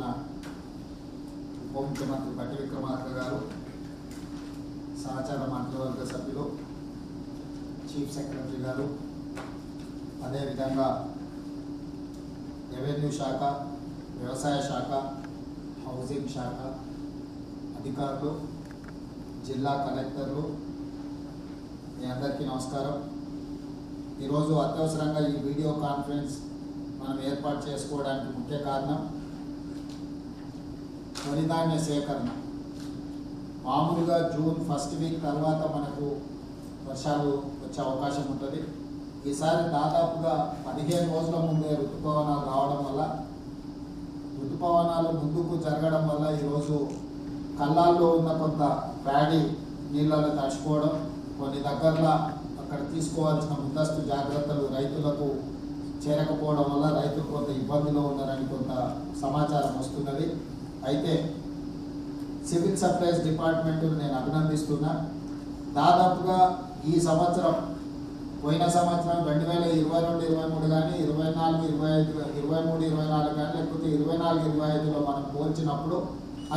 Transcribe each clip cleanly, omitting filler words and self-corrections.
చేస్తున్న ఉప ముఖ్యమంత్రి బట్టి విక్రమార్క గారు, సహచార మంత్రివర్గ సభ్యులు, చీఫ్ సెక్రటరీ గారు, అదేవిధంగా రెవెన్యూ శాఖ, వ్యవసాయ శాఖ, హౌసింగ్ శాఖ అధికారులు, జిల్లా కలెక్టర్లు, మీ అందరికీ నమస్కారం. ఈరోజు అత్యవసరంగా ఈ వీడియో కాన్ఫరెన్స్ మనం ఏర్పాటు చేసుకోవడానికి ముఖ్య కారణం వరి ధాన్య సేకరణ. మామూలుగా జూన్ ఫస్ట్ వీక్ తర్వాత మనకు వర్షాలు వచ్చే అవకాశం ఉంటుంది. ఈసారి దాదాపుగా 15 రోజుల ముందే ఋతుపవనాలు రావడం వల్ల, ఋతుపవనాలు ముందుకు జరగడం వల్ల ఈరోజు కళ్ళాల్లో ఉన్న కొంత ప్యాడీ నీళ్ళలో తడిచిపోవడం, కొన్ని దగ్గరలో అక్కడ తీసుకోవాల్సిన ముందస్తు జాగ్రత్తలు రైతులకు చేరకపోవడం వల్ల రైతులు కొంత ఇబ్బందిలో ఉన్నారని కొంత సమాచారం వస్తున్నది. అయితే సివిల్ సప్లైస్ డిపార్ట్మెంట్ను నేను అభినందిస్తున్నా. దాదాపుగా ఈ సంవత్సరం, పోయిన సంవత్సరం 2022-23 కానీ 24-25, 23-24 కానీ లేకపోతే 24-25లో మనం పోల్చినప్పుడు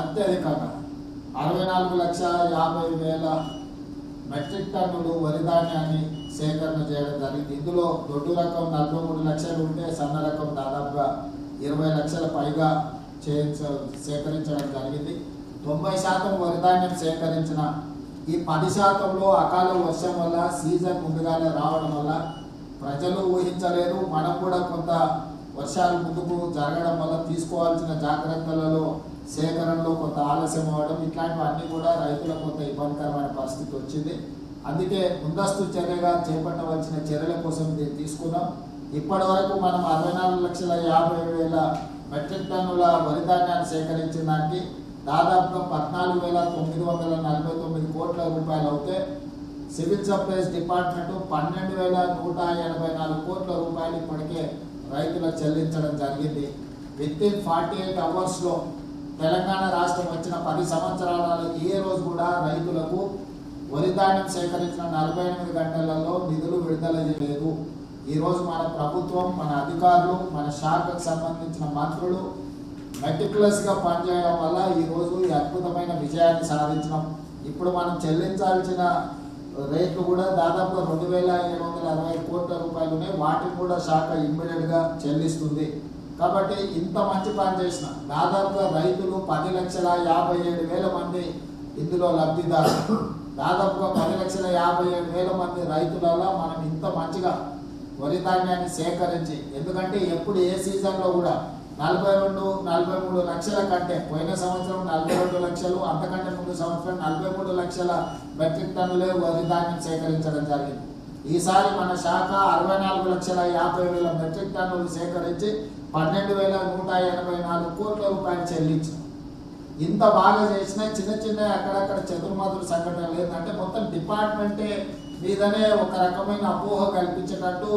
అత్యధికంగా 64,50,000 మెట్రిక్ టన్నులు వరి ధాన్యాన్ని సేకరణ చేయడం జరిగింది. ఇందులో దొడ్డు రకం 43 లక్షలు ఉంటే సన్న రకం దాదాపుగా 20 లక్షల పైగా సేకరించడం జరిగింది. 90% వరి ధాన్యం సేకరించిన ఈ 10%లో అకాల వర్షం వల్ల, సీజన్ ముందుగానే రావడం వల్ల ప్రజలు ఊహించలేదు. మనం కూడా కొంత వర్షాలు ముందుకు జరగడం వల్ల తీసుకోవాల్సిన జాగ్రత్తలలో సేకరణలో కొంత ఆలస్యం అవ్వడం, ఇట్లాంటివన్నీ కూడా రైతులకు కొంత ఇబ్బందికరమైన పరిస్థితి వచ్చింది. అందుకే ముందస్తు చర్యగా చేపట్టవలసిన చర్యల కోసం దీన్ని తీసుకున్నాం. ఇప్పటి వరకు మనం 64,50,000 మెట్రిక్ టన్నుల వరి ధాన్యాన్ని సేకరించిన దానికి దాదాపుగా 14,949 కోట్ల రూపాయలు అవుతే, సివిల్ సప్లైస్ డిపార్ట్మెంట్ 12,184 కోట్ల రూపాయలు ఇప్పటికే రైతులకు చెల్లించడం జరిగింది. వితిన్ 48 అవర్స్లో తెలంగాణ రాష్ట్రం వచ్చిన 10 సంవత్సరాలలో ఏ రోజు కూడా రైతులకు వరి ధాన్యం సేకరించిన 48 గంటలలో నిధులు విడుదల చేయలేదు. ఈరోజు మన ప్రభుత్వం, మన అధికారులు, మన శాఖకు సంబంధించిన మంత్రులు మెటిక్యులస్గా పనిచేయడం వల్ల ఈరోజు ఈ అద్భుతమైన విజయాన్ని సాధించడం. ఇప్పుడు మనం చెల్లించాల్సిన రేట్లు కూడా దాదాపుగా 2,760 కోట్ల రూపాయలు ఉన్నాయి. వాటిని కూడా శాఖ ఇమ్మీడియట్గా చెల్లిస్తుంది. కాబట్టి ఇంత మంచి పని చేసిన దాదాపుగా రైతులు 10,57,000 మంది ఇందులో లబ్ధిదారులు. దాదాపుగా 10,57,000 మంది రైతులలో మనం ఇంత మంచిగా వరి ధాన్యాన్ని సేకరించి, ఎందుకంటే ఎప్పుడు ఏ సీజన్లో కూడా 42-43 లక్షల కంటే, పోయిన సంవత్సరం 42 లక్షలు, అంతకంటే ముందు సంవత్సరం 43 లక్షల మెట్రిక్ టన్నులే వరి ధాన్యం సేకరించడం జరిగింది. ఈసారి మన శాఖ 64,50,000 మెట్రిక్ టన్నులు సేకరించి 12,184 కోట్ల రూపాయలు చెల్లించాం. ఇంత బాగా చేసిన చిన్న చిన్న అక్కడక్కడ చెదురుమదురు సంఘటనలు ఏంటంటే మొత్తం డిపార్ట్మెంటే మీదనే ఒక రకమైన అపోహ కల్పించేటట్టు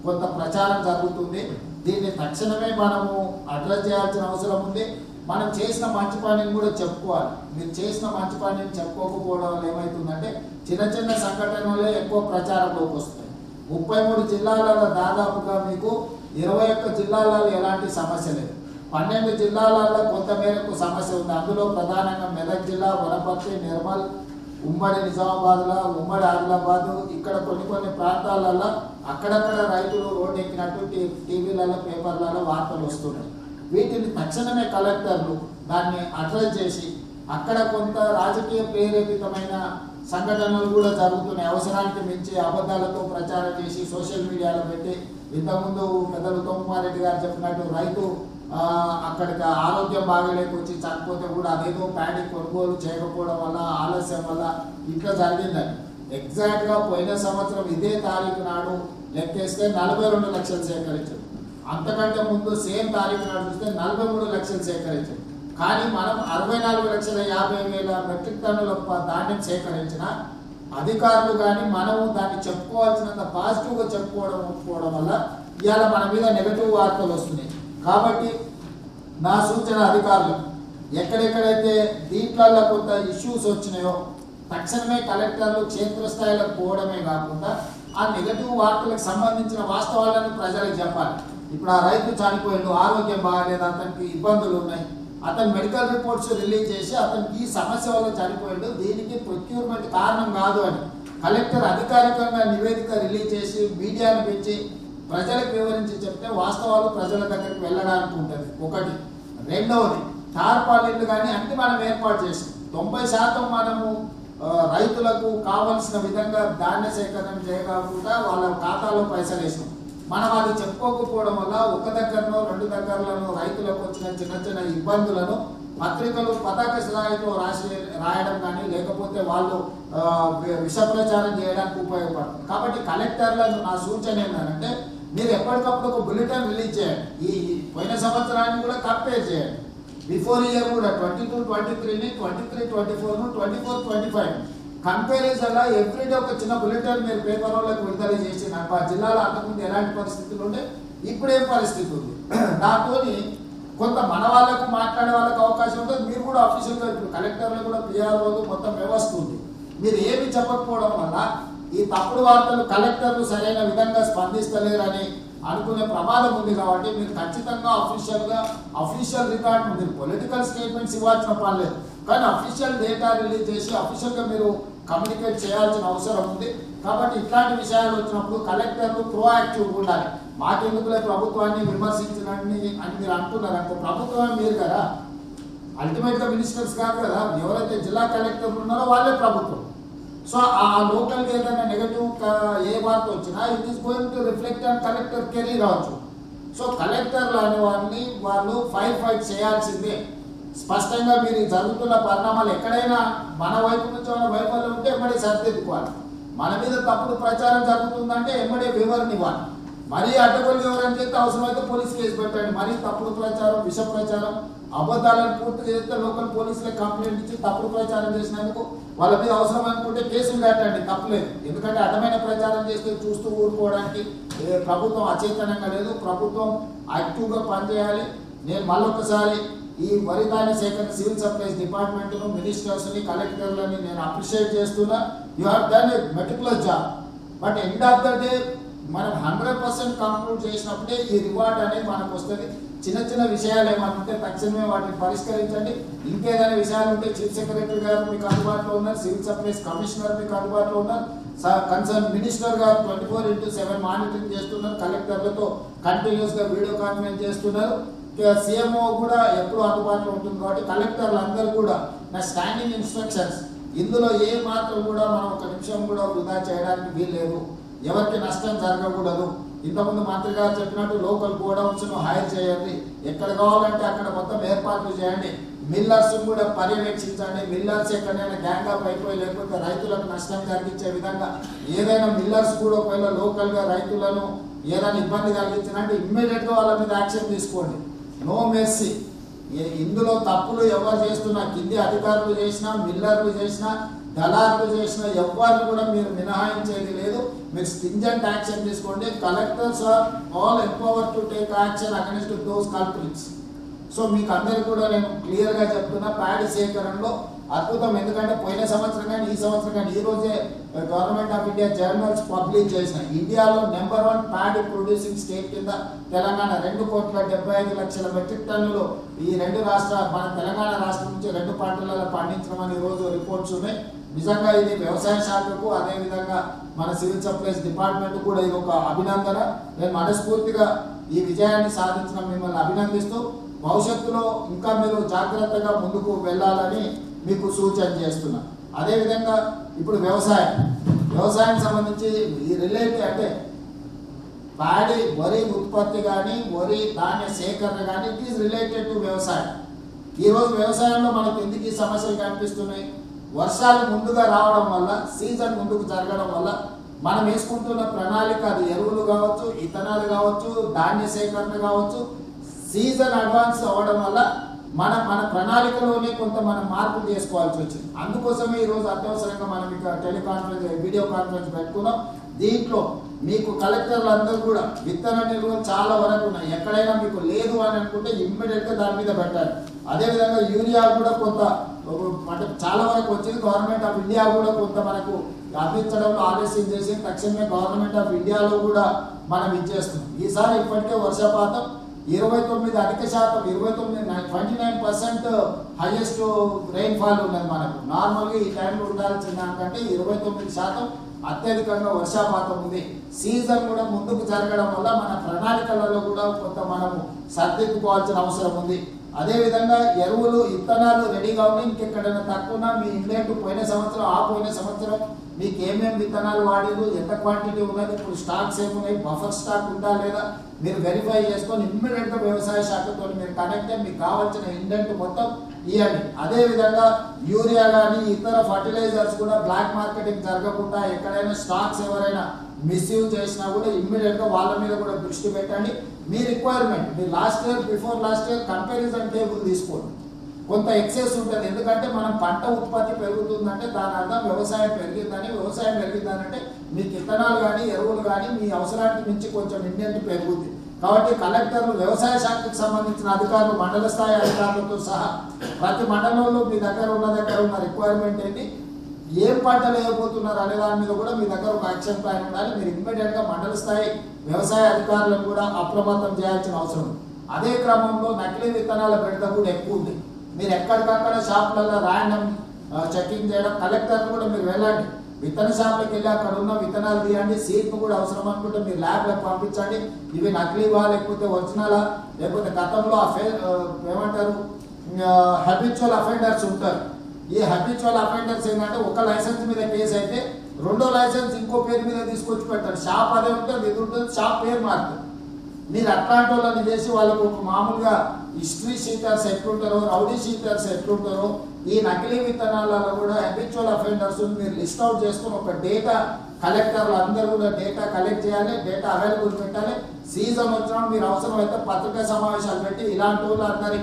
కొంత ప్రచారం జరుగుతుంది. దీన్ని తక్షణమే మనము అడ్రస్ చేయాల్సిన అవసరం ఉంది. మనం చేసిన మంచి పనిని కూడా చెప్పుకోవాలి. మీరు చేసిన మంచి పనిని చెప్పుకోకపోవడం వల్ల ఏమవుతుందంటే చిన్న చిన్న సంఘటనలే ఎక్కువ ప్రచారంలోకి వస్తాయి. 33 జిల్లాలలో దాదాపుగా మీకు 21 జిల్లాలలో ఎలాంటి సమస్య లేదు. 12 జిల్లాలలో కొంత మేరకు సమస్య ఉంది. అందులో ప్రధానంగా మెదక్ జిల్లా, వనపర్తి, నిర్మల్, ఉమ్మడి నిజామాబాద్లో, ఉమ్మడి ఆదిలాబాద్, ఇక్కడ కొన్ని ప్రాంతాలలో అక్కడక్కడ రైతులు రోడ్డు ఎక్కినట్టు టీవీలలో, పేపర్లలో వార్తలు వస్తున్నాయి. వీటిని తక్షణమే కలెక్టర్లు దాన్ని అడ్రస్ చేసి, అక్కడ కొంత రాజకీయ ప్రేరేపితమైన సంఘటనలు కూడా జరుగుతున్నాయి. అవసరానికి మించి అబద్ధాలతో ప్రచారం చేసి సోషల్ మీడియాలో పెట్టి, ఇంతకుముందు పెద్దలు ఉత్తమ్ కుమార్ రెడ్డి గారు చెప్పినట్టు రైతు అక్కడికి ఆరోగ్యం బాగలేకొచ్చి చనిపోతే కూడా అదేదో ప్యాడీ కొనుగోలు చేయకపోవడం వల్ల, ఆలస్యం వల్ల ఇట్లా జరిగిందని. ఎగ్జాక్ట్గా పోయిన సంవత్సరం ఇదే తారీఖు నాడు లెక్కేస్తే 42 లక్షలు సేకరించారు. అంతకంటే ముందు సేమ్ తారీఖు నాడు చూస్తే 43 లక్షలు సేకరించారు. కానీ మనం 64,50,000 మెట్రిక్ టన్నుల ధాన్యం సేకరించిన అధికారులు కానీ మనము దాన్ని చెప్పుకోవాల్సినంత పాజిటివ్గా చెప్పుకోవడం వల్ల ఇవాళ మన మీద నెగటివ్ వార్తలు వస్తున్నాయి. కాబట్టి నా సూచన అధికారులు, ఎక్కడెక్కడైతే దీంట్లో కొంత ఇష్యూస్ వచ్చినాయో తక్షణమే కలెక్టర్లు క్షేత్రస్థాయిలకు పోవడమే కాకుండా ఆ నెగటివ్ వార్తలకు సంబంధించిన వాస్తవాలను ప్రజలకు చెప్పాలి. ఇప్పుడు ఆ రైతు చనిపోయిండు, ఆరోగ్యం బాగాలేదు, అతనికి ఇబ్బందులు ఉన్నాయి, అతను మెడికల్ రిపోర్ట్స్ రిలీజ్ చేసి అతనికి ఈ సమస్య వల్ల చనిపోయాడు, దీనికి ప్రొక్యూర్మెంట్ కారణం కాదు అని కలెక్టర్ అధికారికంగా నివేదిక రిలీజ్ చేసి మీడియాను పెంచి ప్రజలకు వివరించి చెప్తే వాస్తవాలు ప్రజల దగ్గరికి వెళ్ళడానికి ఉంటుంది. ఒకటి. రెండవది, టార్పాలిన్లు కానీ అన్ని మనం ఏర్పాటు చేసాం. 90% మనము రైతులకు కావలసిన విధంగా ధాన్య సేకరణ చేయకుండా వాళ్ళ ఖాతాలో పైసలు వేసాం. మనం అది చెప్పుకోకపోవడం వల్ల ఒక దగ్గరనో 2 దగ్గరలోనో రైతులకు వచ్చిన చిన్న చిన్న ఇబ్బందులను పత్రికలు పతాక స్థాయిలో రాయడం కానీ లేకపోతే వాళ్ళు విష ప్రచారం చేయడానికి ఉపయోగపడుతుంది. కాబట్టి కలెక్టర్లను నా సూచన ఏంటంటే మీరు ఎప్పటికప్పుడు ఒక బులెటిన్ రిలీజ్ చేయండి. ఈ పోయిన సంవత్సరాన్ని కూడా కంపేర్ చేయండి. బిఫోర్ ఇయర్ కూడా 22-23ని, 23-24ను, 24-25 కంపారిజన్లో ఎవ్రీడే ఒక చిన్న బులెటిన్ మీరు పేపర్ వాళ్ళకి విడుదల చేసి నాకు ఆ జిల్లాలో అంతకుముందు ఎలాంటి పరిస్థితులు ఉండే ఇప్పుడేం పరిస్థితి ఉంది, దాంతో కొంత మన వాళ్ళకు మాట్లాడే వాళ్ళకి అవకాశం ఉంటుంది. మీరు కూడా అఫీషియల్గా ఇప్పుడు కలెక్టర్లు కూడా పిఆర్ఓలు మొత్తం వ్యవస్థ ఉంది. మీరు ఏమి చెప్పకపోవడం వల్ల ఈ తప్పుడు వార్తలు కలెక్టర్లు సరైన విధంగా స్పందిస్తలేరని అనుకునే ప్రమాదం ఉంది. కాబట్టి మీరు ఖచ్చితంగా అఫీషియల్ రికార్డు, మీరు పొలిటికల్ స్టేట్మెంట్స్ ఇవ్వాల్సిన పని లేదు, కానీ అఫీషియల్ డేటా రిలీజ్ చేసి అఫీషియల్గా మీరు కమ్యూనికేట్ చేయాల్సిన అవసరం ఉంది. కాబట్టి ఇట్లాంటి విషయాలు వచ్చినప్పుడు కలెక్టర్లు ప్రోయాక్టివ్గా ఉండాలి. మాకెందుకులే ప్రభుత్వాన్ని విమర్శించడానికి అని మీరు అంటున్నారు అనుకో, ప్రభుత్వమే మీరు కదా, అల్టిమేట్గా మినిస్టర్స్ కాదు కదా. ఎవరైతే జిల్లా కలెక్టర్లు ఉన్నారో వాళ్ళే ప్రభుత్వం. సో ఆ లోకల్గా ఏదైనా నెగటివ్ ఏ వార్త వచ్చినా it is going to reflect on collector career అవచ్చు. సో కలెక్టర్లు అనేవారిని వాళ్ళు ఫైట్ చేయాల్సిందే. స్పష్టంగా మీరు జరుగుతున్న పరిణామాలు ఎక్కడైనా మన వైపు నుంచి మన వైఫల్యం ఉంటే ఎమ్మడే సరిదిద్దుకోవాలి. మన మీద తప్పుడు ప్రచారం జరుగుతుందంటే ఎమ్మడే వివరణ ఇవ్వాలి. మరీ అడ్డగోలు వివరణ చేస్తే అవసరమైతే పోలీస్ కేసు పెట్టండి. మరీ తప్పుడు ప్రచారం, విష ప్రచారం, అబద్ధాలను పూర్తి చేస్తే లోకల్ పోలీసులకు కంప్లైంట్ ఇచ్చి తప్పుడు ప్రచారం చేసినందుకు వాళ్ళ మీద అవసరం అనుకుంటే కేసులు కట్టండి, తప్పలేదు. ఎందుకంటే అడ్డమైన ప్రచారం చేస్తే చూస్తూ ఊరుకోవడానికి ప్రభుత్వం అచేతనంగా లేదు. ప్రభుత్వం యాక్టివ్గా పనిచేయాలి. నేను మళ్ళొకసారి ఈ వరి ధాన్య సేకరణ సివిల్ సప్లైస్ డిపార్ట్మెంట్ను, మినిస్టర్స్ని, కలెక్టర్లని నేను అప్రిషియేట్ చేస్తున్నా. You have done a meticulous job. But end of the day మనం 100% కంక్లూడ్ చేసినప్పుడే ఈ రివార్డ్ అనేది మనకు వస్తుంది. చిన్న చిన్న విషయాలు ఏమైనా ఉంటే తక్షణమే వాటిని పరిష్కరించండి. ఇంకేదైనా విషయాలు ఉంటే చీఫ్ సెక్రటరీ గారు మీకు అందుబాటులో ఉన్నారు, సివిల్ సప్లైస్ కమిషనర్ మీకు అందుబాటులో ఉన్నారు, కన్సర్న్ మినిస్టర్ గారు 24/7 మానిటరింగ్ చేస్తున్నారు, కలెక్టర్లతో కంటిన్యూస్గా వీడియో కాన్ఫరెన్స్ చేస్తున్నారు, సీఎంఓ కూడా ఎప్పుడూ అందుబాటులో ఉంటుంది. కాబట్టి కలెక్టర్లు అందరూ కూడా నా స్టాండింగ్ ఇన్స్ట్రక్షన్స్, ఇందులో ఏ మాత్రం కూడా మనం ఒక నిమిషం కూడా వృధా చేయడానికి వీల్లేదు. ఎవరికి నష్టం జరగకూడదు. ఇంతకుముందు మంత్రి గారు చెప్పినట్టు లోకల్ గోడౌన్స్ను హైర్ చేయండి, ఎక్కడ కావాలంటే అక్కడ మొత్తం ఏర్పాట్లు చేయండి, మిల్లర్స్ కూడా పర్యవేక్షించండి. మిల్లర్స్ ఎక్కడైనా గ్యాంగ్ అప్ అయిపోయి లేకపోతే రైతులకు నష్టం కలిగించే విధంగా ఏదైనా మిల్లర్స్ కూడా ఒకవేళ లోకల్గా రైతులను ఏదైనా ఇబ్బంది కలిగించినంటే ఇమ్మీడియట్గా వాళ్ళ మీద యాక్షన్ తీసుకోండి. No mercy. ఇందులో తప్పులు ఎవరు చేస్తున్నా, కింది అధికారులు చేసినా, మిల్లర్లు చేసినా, దళారులు చేసిన ఎవరిని కూడా మీరు మినహాయించేది లేదు. మీరు స్ట్రింజెంట్ యాక్షన్ తీసుకోండి. Collectors are all empowered to take action against those culprits. So మీకు అందరికీ కూడా నేను క్లియర్గా చెప్తున్నా, ప్యాడీ సేకరణలో అద్భుతం. ఎందుకంటే పోయిన సంవత్సరం కానీ ఈ సంవత్సరం కానీ ఈ రోజే government of India journals publish చేసిన ఇండియాలో నెంబర్ 1 ప్యాడీ ప్రొడ్యూసింగ్ స్టేట్ కింద తెలంగాణ 2,75,00,000 మెట్రిక్ టన్నులు ఈ 2 రాష్ట్రాలు, మన తెలంగాణ రాష్ట్రం నుంచి 2 పంటలలో పండించడం ఈరోజు రిపోర్ట్స్ ఉన్నాయి. నిజంగా ఇది వ్యవసాయ శాఖకు అదేవిధంగా మన సివిల్ సప్లైస్ డిపార్ట్మెంట్ కూడా ఇది ఒక అభినందన. నేను మనస్ఫూర్తిగా ఈ విజయాన్ని సాధించిన మిమ్మల్ని అభినందిస్తూ భవిష్యత్తులో ఇంకా మీరు జాగ్రత్తగా ముందుకు వెళ్ళాలని మీకు సూచన చేస్తున్నా. అదేవిధంగా ఇప్పుడు వ్యవసాయం సంబంధించి ఈ రిలేటెడ్ అంటే ప్యాడీ వరి ఉత్పత్తి కానీ వరి ధాన్య సేకరణ కానీ ఇట్ ఈస్ రిలేటెడ్ టు వ్యవసాయం. ఈరోజు వ్యవసాయంలో మనకు ఎందుకు ఈ సమస్యలు కనిపిస్తున్నాయి? వర్షాలు ముందుగా రావడం వల్ల, సీజన్ ముందుకు జరగడం వల్ల మనం వేసుకుంటున్న ప్రణాళిక, అది ఎరువులు కావచ్చు, ఇథనాలు కావచ్చు, ధాన్య సేకరణ కావచ్చు, సీజన్ అడ్వాన్స్ అవ్వడం వల్ల మన ప్రణాళికలోనే కొంత మనం మార్పులు చేసుకోవాల్సి వచ్చింది. అందుకోసమే ఈరోజు అత్యవసరంగా మనం ఇక టెలికాన్ఫరెన్స్, వీడియో కాన్ఫరెన్స్ పెట్టుకున్నాం. దీంట్లో మీకు కలెక్టర్లు అందరూ కూడా విత్తన నిల్వలు చాలా వరకు ఉన్నాయి. ఎక్కడైనా మీకు లేదు అని అనుకుంటే ఇమ్మీడియట్గా దాని మీద పెట్టాలి. అదేవిధంగా యూరియా కూడా కొంత అంటే చాలా వరకు వచ్చింది. గవర్నమెంట్ ఆఫ్ ఇండియా కూడా కొంత మనకు అందించడంలో ఆలస్యం చేసి తక్షణమే గవర్నమెంట్ ఆఫ్ ఇండియాలో కూడా మనం ఇచ్చేస్తున్నాం. ఈసారి ఇప్పటికే వర్షపాతం 29 అధిక శాతం, 29% హైయెస్ట్ రెయిన్ఫాల్ ఉన్నది మనకు. నార్మల్గా ఈ టైంలో ఉండాల్సిన దానికంటే 29% అత్యధికంగా వర్షపాతం ఉంది. సీజన్ కూడా ముందుకు జరగడం వల్ల మన ప్రణాళికలలో కూడా కొంత మనము సర్దిద్దుకోవాల్సిన అవసరం ఉంది. అదేవిధంగా ఎరువులు విత్తనాలు రెడీగా ఉన్నాయి. ఇంకెక్కడైనా తక్కువ మీ ఇండియన్ పోయిన సంవత్సరం మీకు ఏమేమి విత్తనాలు వాడిరు, ఎంత క్వాంటిటీ ఉన్నది, ఇప్పుడు స్టాక్స్ ఏమున్నాయి, బఫర్ స్టాక్ ఉందా లేదా మీరు వెరిఫై చేసుకొని ఇమ్మీడియట్గా వ్యవసాయ శాఖతో మీరు కనెక్ట్ అయ్యి మీకు కావాల్సిన ఇండెంట్ మొత్తం ఇవ్వండి. అదేవిధంగా యూరియా కానీ ఇతర ఫర్టిలైజర్స్ కూడా బ్లాక్ మార్కెటింగ్ జరగకుండా ఎక్కడైనా స్టాక్స్ ఎవరైనా మిస్యూజ్ చేసినా కూడా ఇమ్మీడియట్గా వాళ్ళ మీద కూడా దృష్టి పెట్టండి. మీ రిక్వైర్మెంట్ మీ before last year comparison table తీసుకోండి. కొంత ఎక్సెస్ ఉంటుంది, ఎందుకంటే మనం పంట ఉత్పత్తి పెరుగుతుందంటే దాని అర్థం వ్యవసాయం పెరిగిందంటే మీకు విత్తనాలు కానీ ఎరువులు కానీ మీ అవసరానికి మించి కొంచెం ఇండెంట్ పెరుగుతుంది. కాబట్టి కలెక్టర్లు, వ్యవసాయ శాఖకు సంబంధించిన అధికారులు, మండల స్థాయి అధికారులతో సహా ప్రతి మండలంలో మీ దగ్గర ఉన్న రిక్వైర్మెంట్ ఏంటి, ఏం పంటలు వేయబోతున్నారు అనే దాని మీద కూడా మీ దగ్గర ఒక యాక్షన్ ప్లాన్ ఉండాలి. మీరు ఇమ్మీడియట్గా మండల స్థాయి వ్యవసాయ అధికారులను కూడా అప్రమత్తం చేయాల్సిన అవసరం ఉంది. అదే క్రమంలో నకిలీ విత్తనాల బెడద కూడా ఎక్కువ ఉంది. మీరు ఎక్కడికక్కడ షాపులలో ర్యాండమ్ చెకింగ్ చేయడం, కలెక్టర్లు కూడా మీరు వెళ్ళండి, విత్తన షాపులకు వెళ్ళి అక్కడ ఉన్న విత్తనాలు తీయండి. సీడ్ను కూడా అవసరం అనుకుంటే మీరు ల్యాబ్లకు పంపించండి. ఇవి నకిలీవా లేకపోతే ఒరిజినలా, లేకపోతే గతంలో ఏమంటారు హ్యాబిచువల్ అఫెండర్స్ ఉంటారు. ఈ హ్యాబిచువల్ అఫెండర్స్ ఏంటంటే ఒక లైసెన్స్ మీద కేసు అయితే రెండో లైసెన్స్ ఇంకో పేరు మీద తీసుకొచ్చి పెడతారు. షాప్ అదే ఉంటుంది, ఇది ఉంటుంది, షాప్ పేరు మారుతుంది. మీరు అట్లాంటి వాళ్ళని చేసి వాళ్ళకు ఒక మామూలుగా హిస్టరీ షీటర్స్ ఎట్లుంటారో, రౌడీ షీటర్స్ ఎట్లుంటారో, ఈ నకిలీ విత్తనాలలో కూడా హ్యాబిచువల్ అఫెండర్స్ మీరు లిస్ట్ అవుట్ చేసుకుని ఒక డేటా కలెక్టర్లు అందరూ కూడా డేటా కలెక్ట్ చేయాలి, డేటా అవైలబుల్ పెట్టాలి. సీజన్ వచ్చినప్పుడు మీరు అవసరమైతే పత్రికా సమావేశాలు పెట్టి ఇలాంటి వాళ్ళు అందరి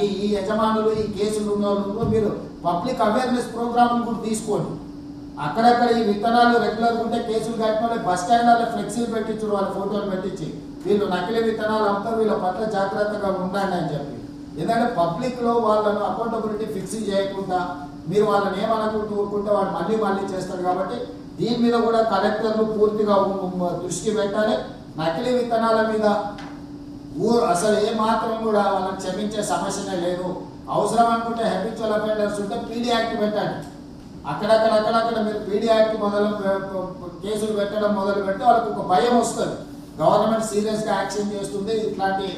ఈ యజమానులు, ఈ కేసులు ఉన్న వాళ్ళు మీరు పబ్లిక్ అవేర్నెస్ ప్రోగ్రామ్ కూడా తీసుకోండి. అక్కడక్కడ ఈ విత్తనాలు రెగ్యులర్గా ఉంటే కేసులు కట్టిన వాళ్ళు బస్ స్టాండ్లలో ఫ్లెక్సీలు పెట్టించారు, వాళ్ళ ఫోటోలు పెట్టించి వీళ్ళు నకిలీ విత్తనాలు అమ్ముతారు, వీళ్ళ పట్ల జాగ్రత్తగా ఉండండి అని చెప్పి. ఎందుకంటే పబ్లిక్లో వాళ్ళను అకౌంటబిలిటీ ఫిక్స్ చేయకుండా మీరు వాళ్ళని ఏమనుకుంటూ ఊరుకుంటే వాడు మళ్ళీ చేస్తారు. కాబట్టి దీని మీద కూడా కలెక్టర్లు పూర్తిగా దృష్టి పెట్టాలి. నకిలీ విత్తనాల మీద అసలు ఏ మాత్రం కూడా వాళ్ళని క్షమించే సమస్యనే లేదు. అవసరం అనుకుంటే హ్యాబిచువల్ అఫెండర్స్ ఉంటే పీడీ యాక్ట్ పెట్టండి. అక్కడక్కడ మీరు పీడీ యాక్ట్ కేసులు పెట్టడం మొదలు పెడితే వాళ్ళకి ఒక భయం వస్తుంది. గవర్నమెంట్ సీరియస్గా యాక్షన్ చేస్తుంది, ఇట్లాంటి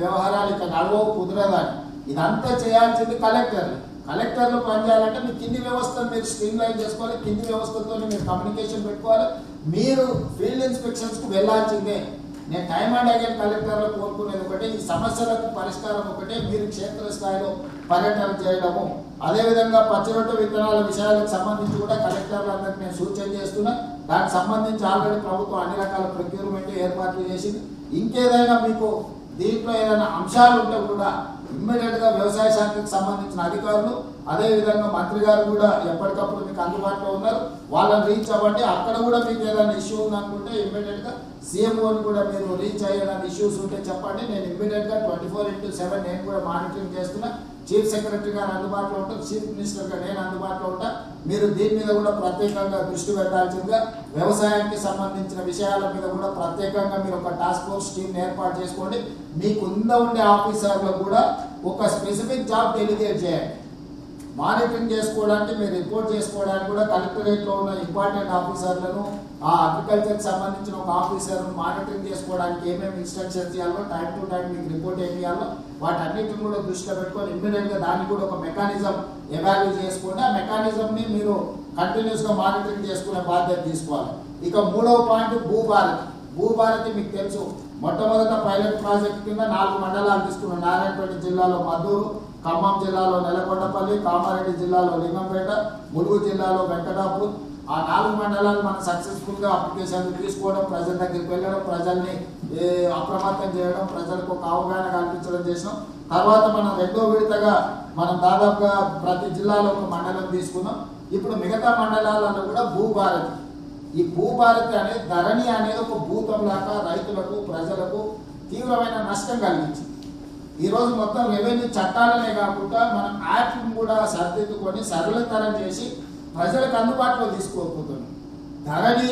వ్యవహారాలు ఇక నడవవు, కుదరదని. ఇదంతా చేయాల్సింది కలెక్టర్లు పనిచేయాలంటే మీ కింది వ్యవస్థను మీరు స్ట్రీమ్ లైన్ చేసుకోవాలి, కింది వ్యవస్థతో మీరు కమ్యూనికేషన్ పెట్టుకోవాలి. మీరు ఫీల్డ్ ఇన్స్పెక్షన్స్కు వెళ్ళాల్సిందే. నేను టైం అండ్ అగైన్ కలెక్టర్లు కోరుకునేది ఒకటే, ఈ సమస్యలకు పరిష్కారం ఒకటే, మీరు క్షేత్రస్థాయిలో పర్యటన చేయడము. అదేవిధంగా పచ్చిరొట్టు విత్తనాల విషయాలకు సంబంధించి కూడా కలెక్టర్లందరికీ నేను సూచన చేస్తున్నా. దానికి సంబంధించి ఆల్రెడీ ప్రభుత్వం అన్ని రకాల ప్రొక్యూర్మెంట్ ఏర్పాట్లు చేసింది. ఇంకేదైనా మీకు దీంట్లో ఏదైనా అంశాలు ఉంటే కూడా ఇమ్మీడియట్గా వ్యవసాయ శాఖకు సంబంధించిన అధికారులు, అదేవిధంగా మంత్రి గారు కూడా ఎప్పటికప్పుడు మీకు అందుబాటులో ఉన్నారు, వాళ్ళని రీచ్ అవ్వండి. అక్కడ కూడా మీకు ఏదైనా ఇష్యూ ఉందనుకుంటే ఇమ్మీడియట్గా సీఎంఓని కూడా మీరు రీచ్ అయ్యేదాన్ని ఇష్యూస్ ఉంటే చెప్పండి. నేను ఇమ్మీడియట్గా 24/7 నేను కూడా మానిటరింగ్ చేస్తున్నా. చీఫ్ సెక్రటరీ గారు అందుబాటులో ఉంటారు, చీఫ్ మినిస్టర్గా నేను అందుబాటులో ఉంటా. మీరు దీని మీద కూడా ప్రత్యేకంగా దృష్టి పెట్టాల్సిందిగా, వ్యవసాయానికి సంబంధించిన విషయాల మీద కూడా ప్రత్యేకంగా మీరు ఒక టాస్క్ ఫోర్స్ టీంని ఏర్పాటు చేసుకోండి. మీకు ఉండే ఆఫీసర్లకు కూడా ఒక స్పెసిఫిక్ జాబ్ డెలిగేట్ చేయండి. మానిటరింగ్ చేసుకోవడానికి, మీరు రిపోర్ట్ చేసుకోవడానికి కూడా కలెక్టరేట్లో ఉన్న ఇంపార్టెంట్ ఆఫీసర్లను, ఆ అగ్రికల్చర్కి సంబంధించిన ఒక ఆఫీసర్ను మానిటరింగ్ చేసుకోవడానికి ఏమేమి ఇన్స్ట్రక్షన్స్ ఇవ్వాలో, టైం టు టైం మీకు రిపోర్ట్ ఏమి ఇవ్వాలో వాటన్నిటిని కూడా దృష్టిలో పెట్టుకొని ఇమ్మీడియట్గా దానికి కూడా ఒక మెకానిజం ఎవాల్యూ చేసుకోండి. ఆ మెకానిజంని మీరు కంటిన్యూస్గా మానిటరింగ్ చేసుకునే బాధ్యత తీసుకోవాలి. ఇక 3వ పాయింట్ భూభారతి మీకు తెలుసు. మొట్టమొదట పైలట్ ప్రాజెక్ట్ కింద 4 మండలాలు తీసుకున్నాం. నారాయణపేట జిల్లాలో మద్దూరు, ఖమ్మం జిల్లాలో నెలకొండపల్లి, కామారెడ్డి జిల్లాలో లింగంపేట, ములుగు జిల్లాలో వెంకటాపూర్. ఆ 4 మండలాలు మనం సక్సెస్ఫుల్గా అప్లికేషన్లు తీసుకోవడం, ప్రజల దగ్గరికి వెళ్ళడం, ప్రజల్ని అప్రమత్తం చేయడం, ప్రజలకు ఒక అవగాహన కల్పించడం చేసినాం. తర్వాత మనం 2వ విడతగా మనం దాదాపుగా ప్రతి జిల్లాలో ఒక మండలం తీసుకున్నాం. ఇప్పుడు మిగతా మండలాలలో కూడా భూభారతి, ఈ భూభారతి అనేది ధరణి అనేది ఒక భూతంలాగా రైతులకు, ప్రజలకు తీవ్రమైన నష్టం కలిగించింది. ఈరోజు మొత్తం రెవెన్యూ చట్టాలనే కాకుండా మనం యాప్ను కూడా సరిదిద్దుకొని సరళతరం చేసి ప్రజలకు అందుబాటులో తీసుకోకపోతున్నాం. ధరణి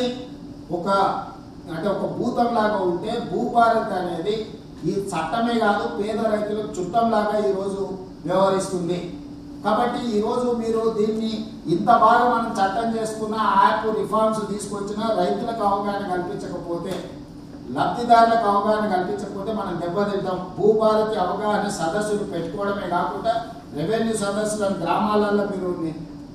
ఒక భూతంలాగా ఉంటే భూభారతి అనేది ఈ చట్టమే కాదు పేద రైతులకు చుట్టంలాగా ఈరోజు వ్యవహరిస్తుంది. కాబట్టి ఈరోజు మీరు దీన్ని ఇంత బాగా మనం చట్టం చేసుకున్న యాప్ రిఫార్మ్స్ తీసుకొచ్చినా రైతులకు అవగాహన కల్పించకపోతే, లబ్ధిదారులకు అవగాహన కల్పించకపోతే మనం దెబ్బతింటాం. భూభారతి అవగాహన సదస్సులు పెట్టుకోవడమే కాకుండా రెవెన్యూ సదస్సులను గ్రామాలలో మీరు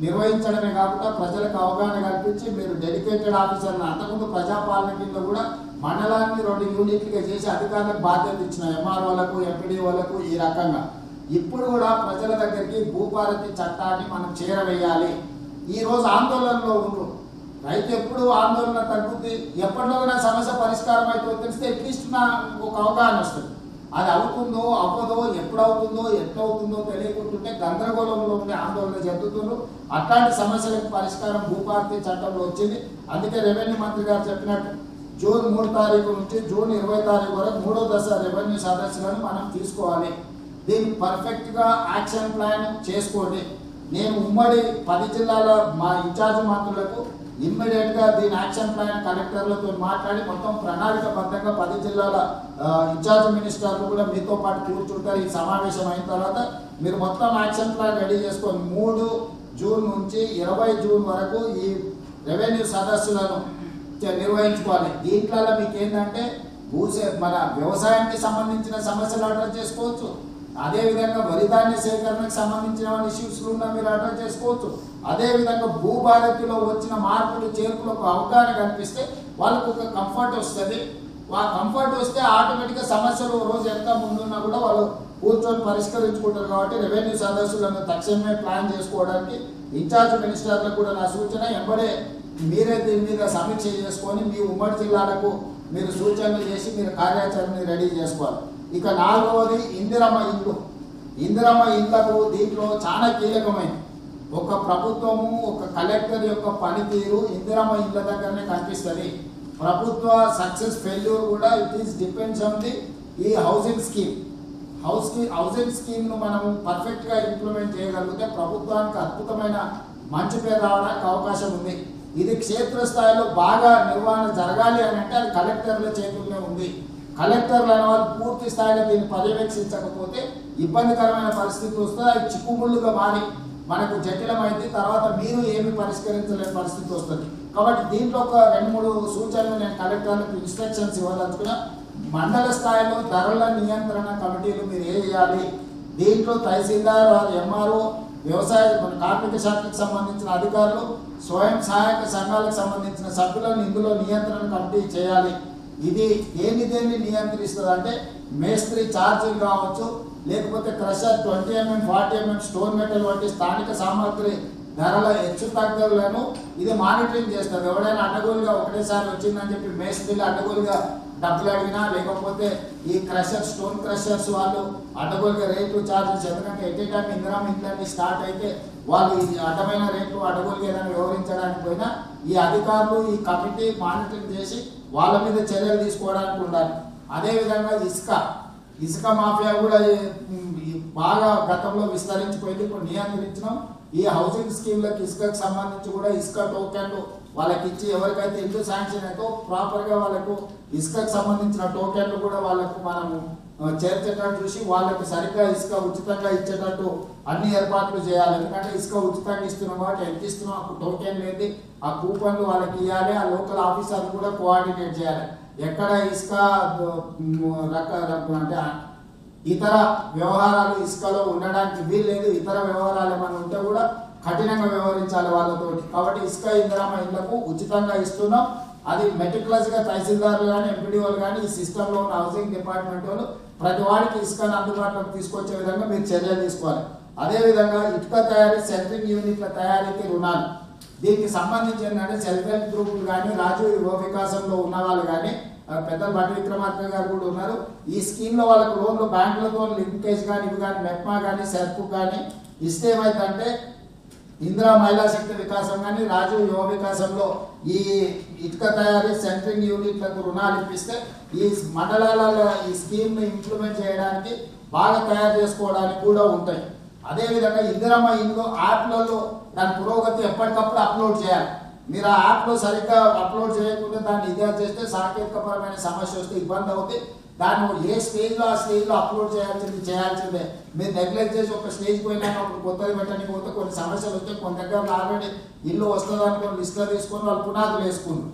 నిర్వహించడమే కాకుండా ప్రజలకు అవగాహన కల్పించి మీరు డెడికేటెడ్ ఆఫీసర్లు అంతకుముందు ప్రజాపాలన కింద కూడా మండలాన్ని 2 యూనిట్లుగా చేసి అధికారులకు బాధ్యత ఇచ్చిన ఎంఆర్ఓలకు ఎంపీడీఓలకు ఈ రకంగా ఇప్పుడు కూడా ప్రజల దగ్గరికి భూభారతి చట్టాన్ని మనం చేరవేయాలి. ఈరోజు ఆందోళనలో ఉండ్రు రైతు ఎప్పుడు ఆందోళన తగ్గుద్ది, ఎప్పటిలోగా సమస్య పరిష్కారం అయితే తెలిస్తే అట్లీస్ట్ ఒక అవగాహన వస్తుంది. అది అవుతుందో అవ్వదో ఎప్పుడు అవుతుందో ఎట్లా అవుతుందో తెలియకుంటుంటే గందరగోళంలో ఉండే ఆందోళన చెందుతున్నారు. అట్లాంటి సమస్యలకు పరిష్కారం భూభారతి చట్టంలో వచ్చింది. అందుకే రెవెన్యూ మంత్రి గారు చెప్పినట్టు జూన్ 3 తారీఖు నుంచి జూన్ 20 తారీఖు వరకు 3వ దశ రెవెన్యూ సదస్సులను మనం తీసుకోవాలి. దీనికి పర్ఫెక్ట్గా యాక్షన్ ప్లాన్ చేసుకోండి. నేను ఉమ్మడి 10 జిల్లాల మా ఇన్ఛార్జ్ మంత్రులకు ఇమ్మీడియట్గా దీని యాక్షన్ ప్లాన్ కలెక్టర్లతో మాట్లాడి మొత్తం ప్రణాళికబద్ధంగా 10 జిల్లాల ఇన్ఛార్జ్ మినిస్టర్లు కూడా మీతో పాటు కూర్చుంటారు. ఈ సమావేశం అయిన తర్వాత మీరు మొత్తం యాక్షన్ ప్లాన్ రెడీ చేసుకొని 3 జూన్ నుంచి 20 జూన్ వరకు ఈ రెవెన్యూ సదస్సులను నిర్వహించుకోవాలి. దీంట్లో మీకు ఏంటంటే మన వ్యవసాయానికి సంబంధించిన సమస్యలు అడ్రస్ చేసుకోవచ్చు. అదేవిధంగా వరి ధాన్య సేకరణకు సంబంధించిన ఇష్యూస్లు ఉన్నా మీరు అడ్రస్ చేసుకోవచ్చు. అదేవిధంగా భూభారతిలో వచ్చిన మార్పులు చేర్పులకు అవగాహన కల్పిస్తే వాళ్ళకు ఒక కంఫర్ట్ వస్తుంది. ఆ కంఫర్ట్ వస్తే ఆటోమేటిక్గా సమస్యలు రోజు ఎంత ముందున్నా కూడా వాళ్ళు కూర్చొని పరిష్కరించుకుంటారు. కాబట్టి రెవెన్యూ సదస్సులను తక్షణమే ప్లాన్ చేసుకోవడానికి ఇన్ఛార్జ్ మినిస్టర్లకు కూడా నా సూచన. ఎంబడే మీరే దీని మీద సమీక్ష చేసుకొని మీ ఉమ్మడి జిల్లాలకు మీరు సూచనలు చేసి మీరు కార్యాచరణని రెడీ చేసుకోవాలి. ఇక 4వది ఇందిరమ్మ ఇల్లు. ఇందిరమ్మ ఇళ్లకు దీంట్లో చాలా కీలకమైనది. ఒక ప్రభుత్వము ఒక కలెక్టర్ యొక్క పనితీరు ఇందిరమ్మ ఇళ్ళ దగ్గరనే కనిపిస్తుంది. ప్రభుత్వ సక్సెస్ ఫెయిల్యూర్ కూడా it is depends on the ఈ హౌసింగ్ స్కీమ్. హౌసింగ్ స్కీమ్ను మనం పర్ఫెక్ట్గా ఇంప్లిమెంట్ చేయగలిగితే ప్రభుత్వానికి అద్భుతమైన మంచి పేరు రావడానికి అవకాశం ఉంది. ఇది క్షేత్రస్థాయిలో బాగా నిర్వహణ జరగాలి అని అంటే అది కలెక్టర్ల చేతుల్లోనే ఉంది. కలెక్టర్లు అనే వాళ్ళు పూర్తి స్థాయిలో దీన్ని పర్యవేక్షించకపోతే ఇబ్బందికరమైన పరిస్థితి వస్తుంది. అది చిక్కుముళ్ళుగా మారి మనకు జటిలమైంది. తర్వాత మీరు ఏమి పరిష్కరించలేని పరిస్థితి వస్తుంది. కాబట్టి దీంట్లో ఒక 2-3 సూచనలు నేను కలెక్టర్లకు ఇన్స్ట్రక్షన్స్ ఇవ్వదలుచుకున్నా. మండల స్థాయిలో ధరల నియంత్రణ కమిటీలు మీరు ఏ చేయాలి. దీంట్లో తహసీల్దార్ ఎంఆర్ఓ వ్యవసాయ కార్మిక శాఖకు సంబంధించిన అధికారులు స్వయం సహాయక సంఘాలకు సంబంధించిన సభ్యులను ఇందులో నియంత్రణ కమిటీ చేయాలి. ఇది దేన్ని నియంత్రిస్తుంది అంటే మేస్త్రి ఛార్జీలు కావచ్చు, లేకపోతే crusher 20 mm 40 mm stone metal వంటి స్థానిక సామాగ్రి ధరల హెచ్చు తగ్గులను ఇది మానిటరింగ్ చేస్తుంది. ఎవరైనా అడ్డగోలుగా ఒకటేసారి వచ్చిందని చెప్పి మేస్త్రీలు అడ్డగోలుగా డబ్బులు అడిగినా, లేకపోతే ఈ క్రషర్ స్టోన్ క్రషర్స్ వాళ్ళు అడ్డగోలుగా రేట్లు ఛార్జెస్, ఎందుకంటే ఎట్ ఏ టైం ఇందిరామ ఇండ్లన్నీ స్టార్ట్ అయితే వాళ్ళు ఈ అడ్డమైన రేట్లు అడ్డగోలుగా ఏదైనా వివరించడానికి పోయినా ఈ అధికారులు ఈ కమిటీ మానిటరింగ్ చేసి వాళ్ళ మీద చర్యలు తీసుకోవడానికి ఉండాలి. అదేవిధంగా ఇసుక మాఫియా కూడా బాగా గతంలో విస్తరించిపోయింది. ఇప్పుడు నియంత్రించడం ఈ హౌసింగ్ స్కీమ్లకు ఇసుకకు సంబంధించి కూడా ఇసుక టోకెన్లు వాళ్ళకి ఇచ్చి ఎవరికైతే ఇల్లు శాంక్షన్ అయితే ప్రాపర్గా వాళ్ళకు ఇసుకకు సంబంధించిన టోకెన్లు కూడా వాళ్ళకు మనము చేర్చేటట్టు చూసి వాళ్ళకు సరిగ్గా ఇసుక ఉచితంగా ఇచ్చేటట్టు అన్ని ఏర్పాట్లు చేయాలి. ఎందుకంటే ఇసుక ఉచితంగా ఇస్తున్నాం కాబట్టి ఎంత ఇస్తున్నాం అప్పుడు టోకెన్ లేదు, ఆ కూపన్లు వాళ్ళకి ఇవ్వాలి. ఆ లోకల్ ఆఫీసర్లు కూడా కోఆర్డినేట్ చేయాలి. ఎక్కడ ఇసుక అంటే ఇతర వ్యవహారాలు ఇసుకలో ఉండడానికి వీల్లేదు. ఇతర వ్యవహారాలు ఏమైనా ఉంటే కూడా కఠినంగా వ్యవహరించాలి వాళ్ళతోటి. కాబట్టి ఇసుక ఇందిరమ్మ ఇళ్లకు ఉచితంగా ఇస్తున్నాం. అది మెటిక్యులస్గా తహసీల్దార్లు కానీ ఎంపీడీఓలు కానీ ఈ సిస్టంలో ఉన్న హౌసింగ్ డిపార్ట్మెంట్ వాళ్ళు ప్రతి వాడికి ఇసుకను అందుబాటులోకి తీసుకొచ్చే విధంగా మీరు చర్యలు తీసుకోవాలి. అదేవిధంగా ఇటుక తయారీ సెంట్రింగ్ యూనిట్ల తయారీకి రుణాలు, దీనికి సంబంధించి ఏంటంటే సెల్ఫ్ హెల్ప్ గ్రూపులు కానీ రాజీవ్ యువ వికాసంలో ఉన్న వాళ్ళు కానీ పెద్దలు భట్టి విక్రమార్క గారు కూడా ఉన్నారు. ఈ స్కీమ్లో వాళ్ళకు లోన్లు బ్యాంకులతో లింకేజ్ కానీ ఇవి కానీ మెప్మా కానీ సెర్ప్ కానీ ఇస్తే ఏమైందంటే ఇందిరా మహిళా శక్తి వికాసం కానీ రాజీవ్ యువ వికాసంలో ఈ ఇటుక తయారీ సెంట్రింగ్ యూనిట్లకు రుణాలు ఇప్పిస్తే ఈ మండలాలలో ఈ స్కీమ్ని ఇంప్లిమెంట్ చేయడానికి బాగా తయారు చేసుకోవడానికి కూడా ఉంటాయి. అదేవిధంగా ఇందిరమ్మ ఇల్లు యాప్లలో దాని పురోగతి ఎప్పటికప్పుడు అప్లోడ్ చేయాలి. మీరు ఆ యాప్లో సరిగ్గా అప్లోడ్ చేయకుండా దాన్ని ఇదే చేస్తే సాంకేతికపరమైన సమస్య వస్తే ఇబ్బంది అవుతుంది. దాన్ని ఏ స్టేజ్లో ఆ స్టేజ్లో అప్లోడ్ చేయాల్సిందే. మీరు నెగ్లెక్ట్ చేసి ఒక స్టేజ్ పోయినాక అప్పుడు కొత్తది పెట్టడానికి పోతే కొన్ని సమస్యలు వస్తే కొన్ని దగ్గర ఆల్రెడీ ఇల్లు వస్తుంది అనుకోని లిస్టులో తీసుకొని వాళ్ళు పునాదులు వేసుకున్నారు.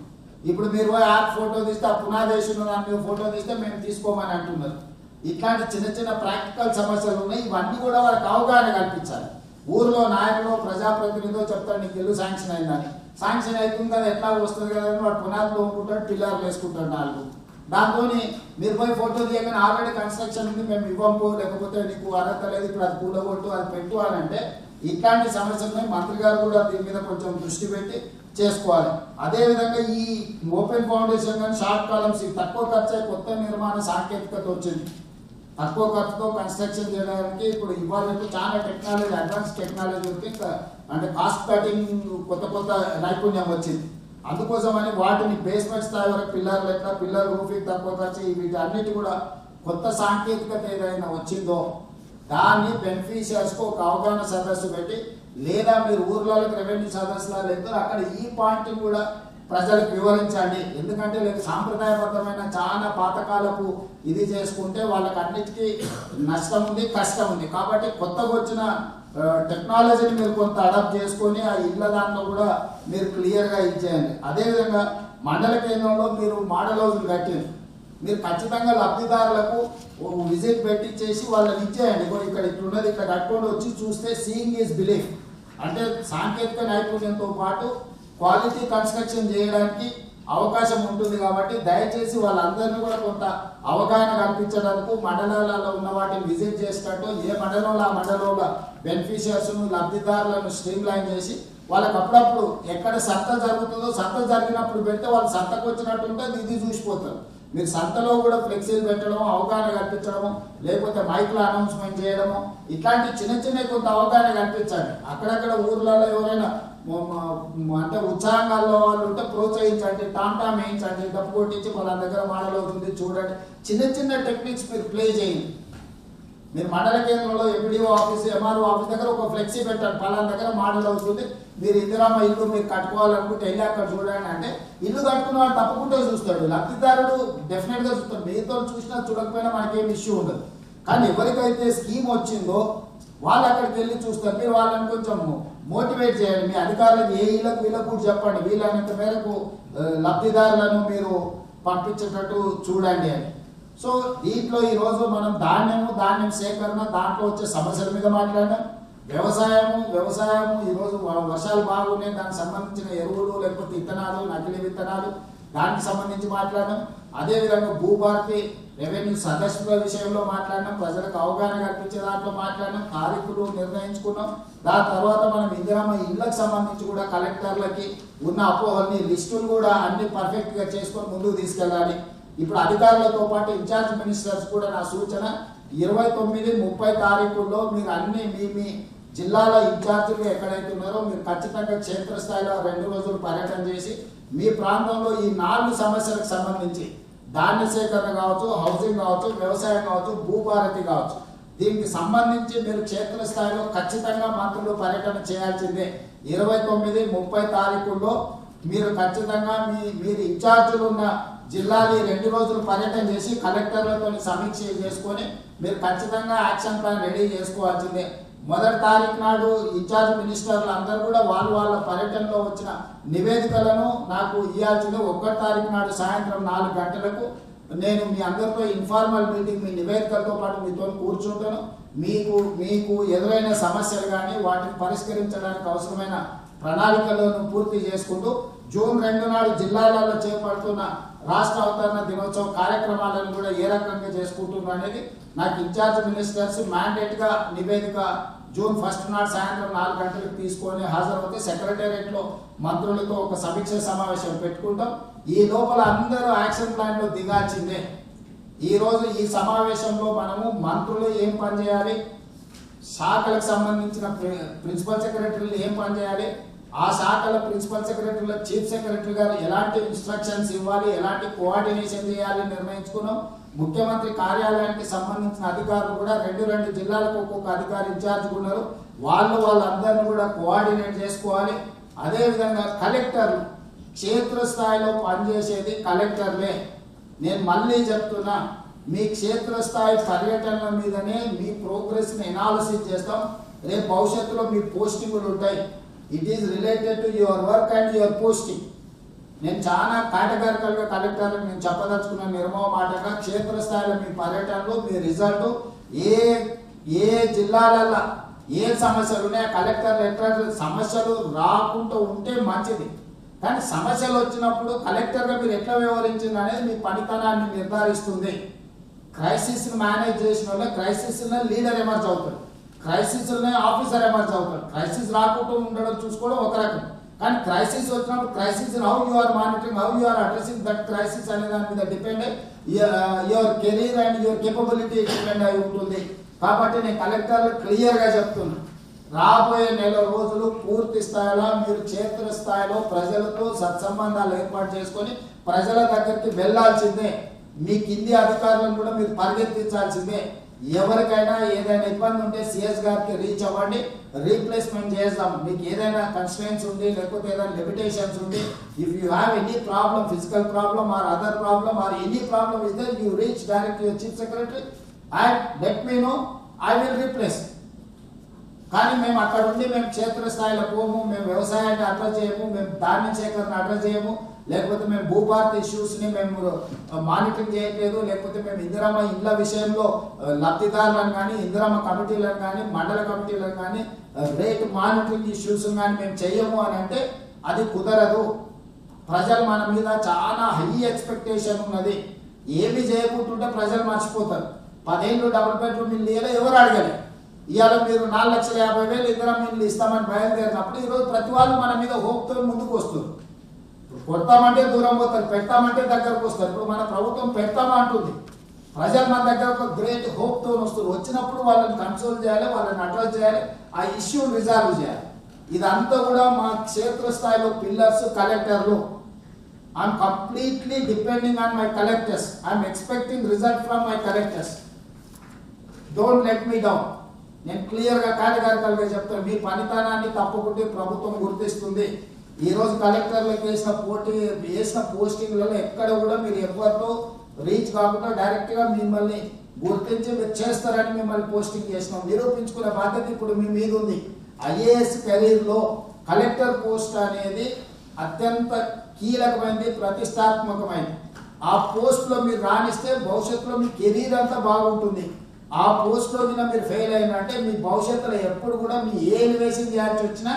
ఇప్పుడు మీరు యాప్ ఫోటో తీస్తే ఆ పునాది వేసిన దాని మీద ఫోటో తీస్తే మేము తీసుకోమని అంటున్నారు. ఇట్లాంటి చిన్న చిన్న ప్రాక్టికల్ సమస్యలు ఉన్నాయి. ఇవన్నీ కూడా వాళ్ళకి అవగాహన కల్పించాలి. ఊర్లో నాయకులు ప్రజాప్రతినిధులు చెప్తాడు నీకు ఇల్లు శాంక్షన్ అయిందని. శాంక్షన్ అవుతుంది కదా ఎట్లా వస్తుంది కదా అని వాడు పునాదులు ఒప్పుకుంటాడు, పిల్లర్లు వేసుకుంటాడు 4. దాంతో మీరు పోయి ఫోటో తీయగానే ఆల్రెడీ కన్స్ట్రక్షన్ ఉంది మేము ఇవ్వము, లేకపోతే నీకు అర్హత లేదు, ఇప్పుడు అది కూలగొట్టు అది పెట్టు అని అంటే ఇట్లాంటి సమస్యలు మంత్రి గారు కూడా దీని మీద కొంచెం దృష్టి పెట్టి చేసుకోవాలి. అదేవిధంగా ఈ ఓపెన్ ఫౌండేషన్ కానీ షార్ట్ కాలమ్స్ తక్కువ ఖర్చు కొత్త నిర్మాణ సాంకేతికత వచ్చింది. తక్కువ ఖర్చుతో కన్స్ట్రక్షన్ చేయడానికి ఇప్పుడు ఇవాళ చాలా టెక్నాలజీ అడ్వాన్స్ టెక్నాలజీ ఉంది. అంటే కాస్ట్ కటింగ్ కొత్త నైపుణ్యం వచ్చింది. అందుకోసమని వాటిని బేస్మెంట్ స్థాయి వరకు పిల్లర్ రూఫింగ్ తక్కువ ఖర్చు వీటి అన్నిటి కూడా కొత్త సాంకేతికత ఏదైనా వచ్చిందో దాన్ని బెనిఫిషియర్స్కు ఒక అవగాహన సదస్సు పెట్టి లేదా మీరు ఊర్లలోకి రెవెన్యూ సదస్సులా వెళ్తారు అక్కడ ఈ పాయింట్ని కూడా ప్రజలకు వివరించండి. ఎందుకంటే లేదు సాంప్రదాయబద్ధమైన చాలా పాతకాలపు ఇది చేసుకుంటే వాళ్ళకి అన్నిటికీ నష్టం ఉంది, కష్టం ఉంది. కాబట్టి కొత్తగా వచ్చిన టెక్నాలజీని మీరు కొంత అడాప్ట్ చేసుకొని ఆ ఇళ్ళ దాంట్లో కూడా మీరు క్లియర్గా ఇచ్చేయండి. అదేవిధంగా మండల కేంద్రంలో మీరు మోడల్ హౌస్లు కట్టారు, మీరు ఖచ్చితంగా లబ్ధిదారులకు విజిట్ పెట్టించేసి వాళ్ళని ఇచ్చేయండి. ఇక్కడ ఇట్లున్నది ఇక్కడ కట్టుకొని వచ్చి చూస్తే సీయింగ్ ఈజ్ బిలీఫ్. అంటే సాంకేతిక నైపుణ్యంతో పాటు క్వాలిటీ కన్స్ట్రక్షన్ చేయడానికి అవకాశం ఉంటుంది. కాబట్టి దయచేసి వాళ్ళందరినీ కూడా కొంత అవగాహన కల్పించడానికి మండలాలలో ఉన్న వాటిని విజిట్ చేసేటట్టు ఏ మండలంలో ఆ మండలంలో బెనిఫిషియర్స్ను లబ్ధిదారులను స్ట్రీమ్ లైన్ చేసి వాళ్ళకి అప్పుడప్పుడు ఎక్కడ సంత జరుగుతుందో సంత జరిగినప్పుడు పెడితే వాళ్ళు సంతకు వచ్చినట్టు ఉంటుంది, ఇది చూసిపోతారు. మీరు సంతలో కూడా ఫ్లెక్సీలు పెట్టడము, అవగాహన కల్పించడము, లేకపోతే మైక్లో అనౌన్స్మెంట్ చేయడము, ఇట్లాంటి చిన్న కొంత అవగాహన కల్పించండి. అక్కడక్కడ ఊర్లలో ఎవరైనా అంటే ఉత్సాహంగా వాళ్ళు ఉంటే ప్రోత్సహించండి, టామ్ వేయించండి, డబ్బు కొట్టించి వాళ్ళ దగ్గర మోడల్ అవుతుంది చూడండి. చిన్న టెక్నిక్స్ మీరు ప్లే చేయండి. మీరు మండల కేంద్రంలో ఎంపీడీఓ ఆఫీస్ ఎంఆర్ఓ ఆఫీస్ దగ్గర ఒక ఫ్లెక్సీ పెట్టండి, పలానా దగ్గర మోడల్ అవుతుంది, మీరు ఇందిరామ ఇల్లు మీరు కట్టుకోవాలనుకుంటే వెళ్ళి అక్కడ చూడండి అంటే ఇల్లు కట్టుకున్న వాడు తప్పకుండా చూస్తాడు, లబ్ధిదారుడు డెఫినెట్గా చూస్తాడు. మీతో చూసినా చూడకపోయినా మనకేం ఇష్యూ ఉండదు. కానీ ఎవరికైతే స్కీమ్ వచ్చిందో వాళ్ళు అక్కడికి వెళ్ళి చూస్తారు. మీరు వాళ్ళని కొంచెం మోటివేట్ చేయండి. మీ అధికారులకు ఏ వీళ్ళకు కూడా చెప్పండి, వీలైనంత మేరకు లబ్ధిదారులను మీరు పంపించేటట్టు చూడండి అని. సో దీంట్లో ఈరోజు మనం ధాన్యం సేకరణ దాంట్లో వచ్చే సమస్యల మీద మాట్లాడినాం. వ్యవసాయము ఈరోజు వర్షాలు బాగున్నాయి, దానికి సంబంధించిన ఎరువులు లేకపోతే విత్తనాలు, నకిలీ విత్తనాలు దానికి సంబంధించి మాట్లాడినాం. అదేవిధంగా భూభారతి రెవెన్యూ సదస్సుల విషయంలో మాట్లాడినాం, ప్రజలకు అవగాహన కల్పించే దాంట్లో మాట్లాడినాం, తారీఖులు నిర్ణయించుకున్నాం. దాని తర్వాత మనం ఇందిరమ్మ ఇళ్లకు సంబంధించి కూడా కలెక్టర్లకి ఉన్న అపోహల్ని లిస్టులు కూడా అన్ని పర్ఫెక్ట్గా చేసుకొని ముందుకు తీసుకెళ్ళాలి. ఇప్పుడు అధికారులతో పాటు ఇన్ఛార్జ్ మినిస్టర్స్ కూడా నా సూచన 29, 30 తారీఖుల్లో మీరు అన్ని మీ జిల్లాల ఇన్ఛార్జీలు ఎక్కడైతే ఉన్నారో మీరు ఖచ్చితంగా క్షేత్రస్థాయిలో 2 రోజులు పర్యటన చేసి మీ ప్రాంతంలో ఈ 4 సమస్యలకు సంబంధించి ధాన్య సేకరణ కావచ్చు, హౌసింగ్ కావచ్చు, వ్యవసాయం కావచ్చు, భూభారతి కావచ్చు, దీనికి సంబంధించి మీరు క్షేత్రస్థాయిలో ఖచ్చితంగా మంత్రులు పర్యటన చేయాల్సిందే. 29, 30 తారీఖుల్లో మీరు ఖచ్చితంగా మీరు ఇన్ఛార్జీలు ఉన్న జిల్లాని 2 రోజులు పర్యటన చేసి కలెక్టర్లతో సమీక్ష చేసుకొని మీరు ఖచ్చితంగా యాక్షన్ ప్లాన్ రెడీ చేసుకోవాల్సిందే. 1వ తారీఖు నాడు ఇన్ఛార్జ్ మినిస్టర్లు అందరూ కూడా వాళ్ళ పర్యటనలో వచ్చిన నివేదికలను నాకు ఇవ్వాల్సిందే. 1వ తారీఖు నాడు సాయంత్రం 4 గంటలకు నేను మీ అందరితో ఇన్ఫార్మల్ మీటింగ్ మీ నివేదికలతో పాటు మీతో కూర్చుంటాను. మీకు ఎదురైన సమస్యలు కానీ వాటిని పరిష్కరించడానికి అవసరమైన ప్రణాళికలను పూర్తి చేసుకుంటూ జూన్ 2 నాడు జిల్లాలలో చేపడుతున్న రాష్ట్ర అవతరణ దినోత్సవ కార్యక్రమాలను కూడా ఏ రకంగా చేసుకుంటున్నారు అనేది నాకు ఇన్ఛార్జ్ మినిస్టర్స్ మ్యాండేట్గా నివేదిక జూన్ 1 నాడు సాయంత్రం 4 గంటలకు తీసుకొని హాజరవుతే సెక్రటేరియట్లో మంత్రులతో ఒక సమీక్ష సమావేశం పెట్టుకుంటాం. ఈ లోపల అందరూ యాక్షన్ ప్లాన్లో దిగాల్సిందే. ఈరోజు ఈ సమావేశంలో మనము మంత్రులు ఏం పని చేయాలి, శాఖలకు సంబంధించిన ప్రిన్సిపల్ సెక్రటరీలు ఏం పని చేయాలి, ఆ శాఖల ప్రిన్సిపల్ సెక్రటరీల చీఫ్ సెక్రటరీ గారు ఎలాంటి ఇన్స్ట్రక్షన్స్ ఇవ్వాలి, ఎలాంటి కోఆర్డినేషన్ చేయాలి నిర్ణయించుకున్నాం. ముఖ్యమంత్రి కార్యాలయానికి సంబంధించిన అధికారులు కూడా 2 జిల్లాలకు ఒక్కొక్క అధికారి ఇన్ఛార్జ్ ఉన్నారు. వాళ్ళందరినీ కూడా కోఆర్డినేట్ చేసుకోవాలి. అదేవిధంగా కలెక్టర్లు క్షేత్రస్థాయిలో పనిచేసేది కలెక్టర్లే. నేను మళ్ళీ చెప్తున్నా, మీ క్షేత్రస్థాయి పర్యటనల మీదనే మీ ప్రోగ్రెస్ని ఎనాలిసిస్ చేస్తాం. రేపు భవిష్యత్తులో మీ పోస్టింగ్లు ఉంటాయి. It is related to your work and your posting. నేను చాలా కేటగారికల్గా కలెక్టర్లకు నేను చెప్పదలుచుకున్న నిర్మో మాటగా క్షేత్రస్థాయిలో మీ పర్యటనలు మీ రిజల్ట్ ఏ జిల్లాలలో ఏ సమస్యలు ఉన్నాయో కలెక్టర్లు ఎట్లా సమస్యలు రాకుండా ఉంటే మంచిది. కానీ సమస్యలు వచ్చినప్పుడు కలెక్టర్గా మీరు ఎట్లా వ్యవహరించింది అనేది మీ పనితనాన్ని నిర్ధారిస్తుంది. క్రైసిస్ని మేనేజ్ చేసిన వాళ్ళే క్రైసిస్లో లీడర్ ఎమర్జ్ అవుతాడు, క్రైసిస్లోనే ఆఫీసర్ ఎమర్జ్ అవుతాడు. క్రైసిస్ రాకుండా ఉండడం చూసుకోవడం ఒక రకం, కానీ క్రైసిస్ వచ్చినప్పుడు crisis how you are monitoring, how you are addressing that crisis అనే దాని మీద depend your career and your capability depend అయి ఉంటుంది. కాబట్టి నేను కలెక్టర్లు క్లియర్గా చెప్తున్నా, రాబోయే నెల రోజులు పూర్తి స్థాయిలో మీరు క్షేత్రస్థాయిలో ప్రజలతో సత్సంబంధాలు ఏర్పాటు చేసుకొని ప్రజల దగ్గరికి వెళ్లాల్సిందే. మీ కింది అధికారులను కూడా మీరు పరిగెత్తించాల్సిందే. ఎవరికైనా ఏదైనా ఇబ్బంది ఉంటే సిఎస్ గారికి రీచ్ అవ్వండి, రీప్లేస్మెంట్ చేద్దాం. మీకు ఏదైనా కన్స్ట్రెయిన్స్ ఉంది లేకపోతే ఏదైనా లిమిటేషన్స్ ఉంది, if you have any problem, physical problem or other problem or any problem is there, you reach direct your chief secretary and let me know, I will replace. కానీ మేము అక్కడ ఉండి మేము క్షేత్రస్థాయిలో పోము, మేము వ్యవసాయాన్ని అడ్రస్ చేయము, మేము ధాన్య సేకరణ అడ్రస్ చేయము, లేకపోతే మేము భూభారత ఇష్యూస్ని మేము మానిటరింగ్ చేయట్లేదు, లేకపోతే మేము ఇందిరమ్మ ఇళ్ల విషయంలో లబ్ధిదారులను కానీ ఇందిరమ్మ కమిటీలను కానీ మండల కమిటీలను కానీ రేట్ మానిటరింగ్ ఇష్యూస్ కానీ మేము చెయ్యము అని అంటే అది కుదరదు. ప్రజలు మన మీద చాలా హై ఎక్స్పెక్టేషన్ ఉన్నది. ఏమి చేయకుంటుంటే ప్రజలు మర్చిపోతారు. 10 ఏళ్ళు డబుల్ బెడ్రూమ్ ఇల్లు ఇవ్వలే, ఎవరు అడగలే. ఇవాళ మీరు 4,50,000 ఇందిరమ్మ ఇల్లు ఇస్తామని బయలుదేరినప్పుడు ఈరోజు ప్రతి వాళ్ళు మన మీద హోప్తో ముందుకు వస్తారు. కొడతామంటే దూరం పోతారు, పెడతామంటే దగ్గరకు వస్తారు. ఇప్పుడు మన ప్రభుత్వం పెడతామంటుంది, ప్రజలు మన దగ్గర ఒక గ్రేట్ హోప్తో వస్తారు. వచ్చినప్పుడు వాళ్ళని కన్సోల్ చేయాలి, వాళ్ళని అడ్రస్ చేయాలి, ఆ ఇష్యూ రిజాల్వ్ చేయాలి. ఇదంతా కూడా మా క్షేత్రస్థాయిలో పిల్లర్స్ కలెక్టర్లు. I'm completely depending on my collectors. I'm expecting result from my collectors. Don't let me down. నేను క్లియర్గా కేటగారికల్గా చెప్తాను, మీ పనితనాన్ని తప్పకుండా ప్రభుత్వం గుర్తిస్తుంది. ఈరోజు కలెక్టర్లకు వేసిన పోస్టింగ్లలో ఎక్కడ కూడా మీరు ఎవరితో రీచ్ కాకుండా డైరెక్ట్గా మిమ్మల్ని గుర్తించి మీరు చేస్తారని మిమ్మల్ని పోస్టింగ్ చేసినాం. నిరూపించుకునే బాధ్యత ఇప్పుడు మీ మీద ఉంది. ఐఏఎస్ కెరీర్లో కలెక్టర్ పోస్ట్ అనేది అత్యంత కీలకమైనది, ప్రతిష్టాత్మకమైనది. ఆ పోస్ట్లో మీరు రాణిస్తే భవిష్యత్తులో మీ కెరీర్ అంతా బాగుంటుంది. ఆ పోస్ట్లో మీరు ఫెయిల్ అయినంటే మీ భవిష్యత్తులో ఎప్పుడు కూడా మీ ఏ ఎలివేషన్ చేయాల్సి వచ్చినా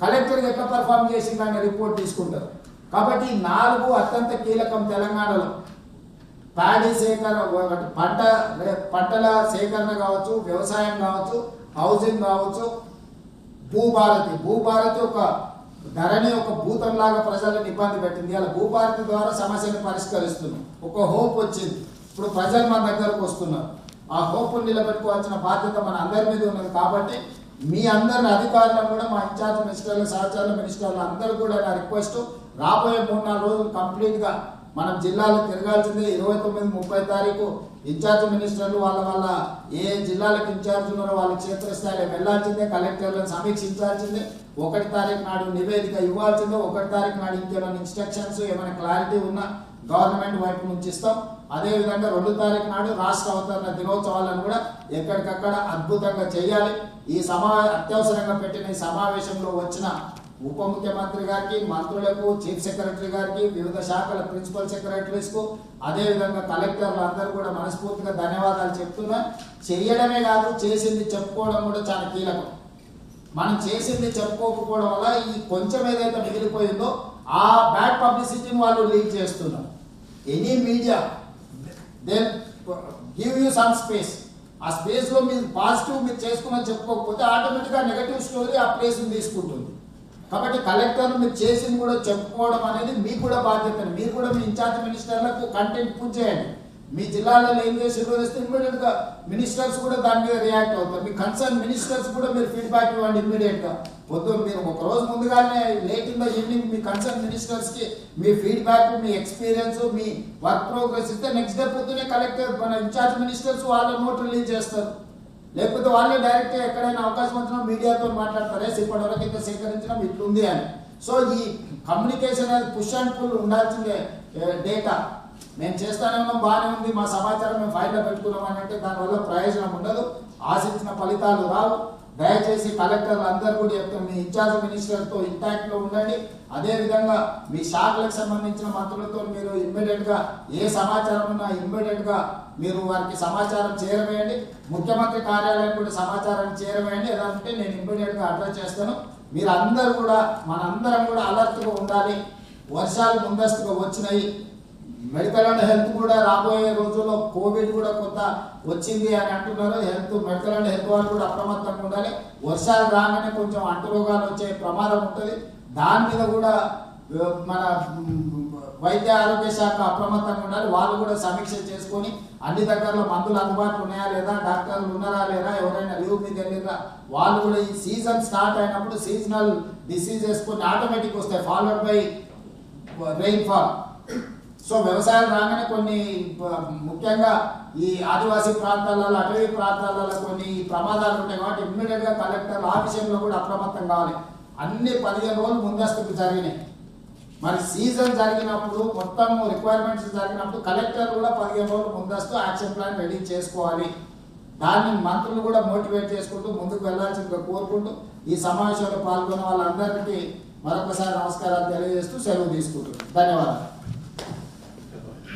కలెక్టర్ ఎట్లా పర్ఫామ్ చేసిందని రిపోర్ట్ తీసుకుంటారు. కాబట్టి ఈ 4 అత్యంత కీలకం తెలంగాణలో. ప్యాడీ సేకరణ, పంటల సేకరణ కావచ్చు, వ్యవసాయం కావచ్చు, హౌసింగ్ కావచ్చు, భూభారతి ఒక ధరణి ఒక భూతంలాగా ప్రజలను ఇబ్బంది పెట్టింది. అలా భూభారతి ద్వారా సమస్యను పరిష్కరిస్తున్నాం. ఒక హోప్ వచ్చింది, ఇప్పుడు ప్రజలు మన దగ్గరకు వస్తున్నారు. ఆ హోప్ నిలబెట్టుకోవాల్సిన బాధ్యత మన అందరి మీద ఉన్నది. కాబట్టి మీ అందరి అధికారులను కూడా మా ఇన్ఛార్జ్ మినిస్టర్లు, సహచార మినిస్టర్లు అందరూ కూడా నా రిక్వెస్ట్, రాబోయే 3-4 రోజులు కంప్లీట్గా మనం జిల్లాలో తిరగాల్సిందే. 29-30 తారీఖు ఇన్ఛార్జ్ మినిస్టర్లు వాళ్ళ ఏ జిల్లాలకు ఇన్ఛార్జ్ ఉన్నారో వాళ్ళ క్షేత్రస్థాయిలో వెళ్లాల్సిందే, కలెక్టర్లను సమీక్షించాల్సిందే. 1 తారీఖు నాడు నివేదిక ఇవ్వాల్సిందే. 1 తారీఖు నాడు ఇంకేమైనా ఇన్స్ట్రక్షన్స్ ఏమైనా క్లారిటీ ఉన్నా గవర్నమెంట్ వైపు నుంచి ఇస్తాం. అదేవిధంగా 2 తారీఖు నాడు రాష్ట్ర అవతరణ దినోత్సవాలను కూడా ఎక్కడికక్కడ అద్భుతంగా చేయాలి. ఈ అత్యవసరంగా పెట్టిన ఈ సమావేశంలో వచ్చిన ఉప ముఖ్యమంత్రి గారికి, మంత్రులకు, చీఫ్ సెక్రటరీ గారికి, వివిధ శాఖల ప్రిన్సిపల్ సెక్రటరీస్కు, అదేవిధంగా కలెక్టర్లు అందరూ కూడా మనస్ఫూర్తిగా ధన్యవాదాలు చెప్తున్నా. చేయడమే కాదు, చేసింది చెప్పుకోవడం కూడా చాలా కీలకం. మనం చేసింది చెప్పుకోకపోవడం వల్ల ఈ కొంచెం ఏదైతే మిగిలిపోయిందో ఆ బ్యాడ్ పబ్లిసిటీని వాళ్ళు లీడ్ చేస్తున్నారు. Any media then give you some space. ఆ స్పేస్లో మీరు పాజిటివ్ మీరు చేసుకుని చెప్పుకోకపోతే ఆటోమేటిక్గా నెగటివ్ స్టోరీ ఆ ప్లేస్ని తీసుకుంటుంది. కాబట్టి కలెక్టర్లు మీరు చేసింది కూడా చెప్పుకోవడం అనేది మీకు కూడా బాధ్యత. మీరు కూడా మీ ఇన్ఛార్జ్ మినిస్టర్లకు కంటెంట్ పూర్తి చేయండి. మీ జిల్లాలో ఏం చేసిందో వస్తే ఇమ్మీడియట్గా మినిస్టర్స్ కూడా దాని మీద రియాక్ట్ అవుతారు. మీ కన్సర్న్ మినిస్టర్స్ కూడా మీరు ఫీడ్బ్యాక్ ఇవ్వండి ఇమ్మీడియట్గా. పొద్దున్న మీరు ఒక రోజు ముందుగానే లేట్ ఇన్ ద ఈవినింగ్ మీ కన్సర్న్ మినిస్టర్స్కి మీ ఫీడ్బ్యాక్, మీ ఎక్స్పీరియన్స్, మీ వర్క్ ప్రోగ్రెస్ ఇస్తే నెక్స్ట్ డే పొద్దునే కలెక్టర్ మన ఇన్ఛార్జ్ మినిస్టర్స్ వాళ్ళ నోట్ రిలీజ్ చేస్తారు. లేకపోతే వాళ్ళే డైరెక్ట్గా ఎక్కడైనా అవకాశం వచ్చినా మీడియాతో మాట్లాడతారే ఇప్పటివరకు ఇంత సేకరించడం ఇట్లుంది అని. సో ఈ కమ్యూనికేషన్ అనేది పుష్ అండ్ పుల్ ఉండాల్సిందే. డేటా మేము చేస్తానే ఉన్నాం, బాగానే ఉంది, మా సమాచారం మేము ఫైల్లో పెట్టుకున్నాం అని అంటే దానివల్ల ప్రయోజనం ఉండదు, ఆశించిన ఫలితాలు రావు. దయచేసి కలెక్టర్లు అందరూ కూడా చెప్తాం, మీ ఇన్ఛార్జ్ మినిస్టర్తో ఇంటాక్ట్లో ఉండండి. అదేవిధంగా మీ శాఖలకు సంబంధించిన మంత్రులతో మీరు ఇమ్మీడియట్గా ఏ సమాచారం ఉన్నా ఇమ్మీడియట్గా మీరు వారికి సమాచారం చేరవేయండి. ముఖ్యమంత్రి కార్యాలయం కూడా సమాచారం చేరవేయండి. ఎలా అంటే నేను ఇమ్మీడియట్గా అడ్రస్ చేస్తాను. మీరు అందరూ కూడా మనందరం కూడా అలర్ట్గా ఉండాలి. వర్షాలు ముందస్తుగా వచ్చినాయి, మెడికల్ అండ్ హెల్త్ కూడా రాబోయే రోజుల్లో కోవిడ్ కూడా కొంత వచ్చింది అని అంటున్నారు. మెడికల్ అండ్ హెల్త్ వాళ్ళు కూడా అప్రమత్తంగా ఉండాలి. వర్షాలు రాగానే కొంచెం అంటురోగాలు వచ్చే ప్రమాదం ఉంటుంది. దాని మీద కూడా మన వైద్య ఆరోగ్య శాఖ అప్రమత్తంగా ఉండాలి. వాళ్ళు కూడా సమీక్ష చేసుకొని అన్ని దగ్గరలో మందులు అందుబాటులో ఉన్నాయా లేదా, డాక్టర్లు ఉన్నారా లేదా, ఎవరైనా లీవ్ మీద వెళ్ళిరా, వాళ్ళు కూడా ఈ సీజన్ స్టార్ట్ అయినప్పుడు సీజనల్ డిసీజెస్ కొన్ని ఆటోమేటిక్ వస్తాయి ఫాలోడ్ బై రెయిన్ఫాల్. సో వ్యవసాయం రాగానే కొన్ని ముఖ్యంగా ఈ ఆదివాసీ ప్రాంతాలలో అటవీ ప్రాంతాలలో కొన్ని ప్రమాదాలు ఉంటాయి కాబట్టి ఇమ్మీడియట్గా కలెక్టర్ ఆ విషయంలో కూడా అప్రమత్తం కావాలి. అన్ని 15 రోజులు ముందస్తుకు జరిగినాయి. మరి సీజన్ జరిగినప్పుడు మొత్తం రిక్వైర్మెంట్స్ జరిగినప్పుడు కలెక్టర్ కూడా 15 రోజులు ముందస్తు యాక్షన్ ప్లాన్ రెడీ చేసుకోవాలి. దాన్ని మంత్రులు కూడా మోటివేట్ చేసుకుంటూ ముందుకు వెళ్లాల్సిందిగా కోరుకుంటూ ఈ సమావేశంలో పాల్గొన్న వాళ్ళందరికీ మరొకసారి నమస్కారాలు తెలియజేస్తూ సెలవు తీసుకుంటున్నాను. ధన్యవాదాలు.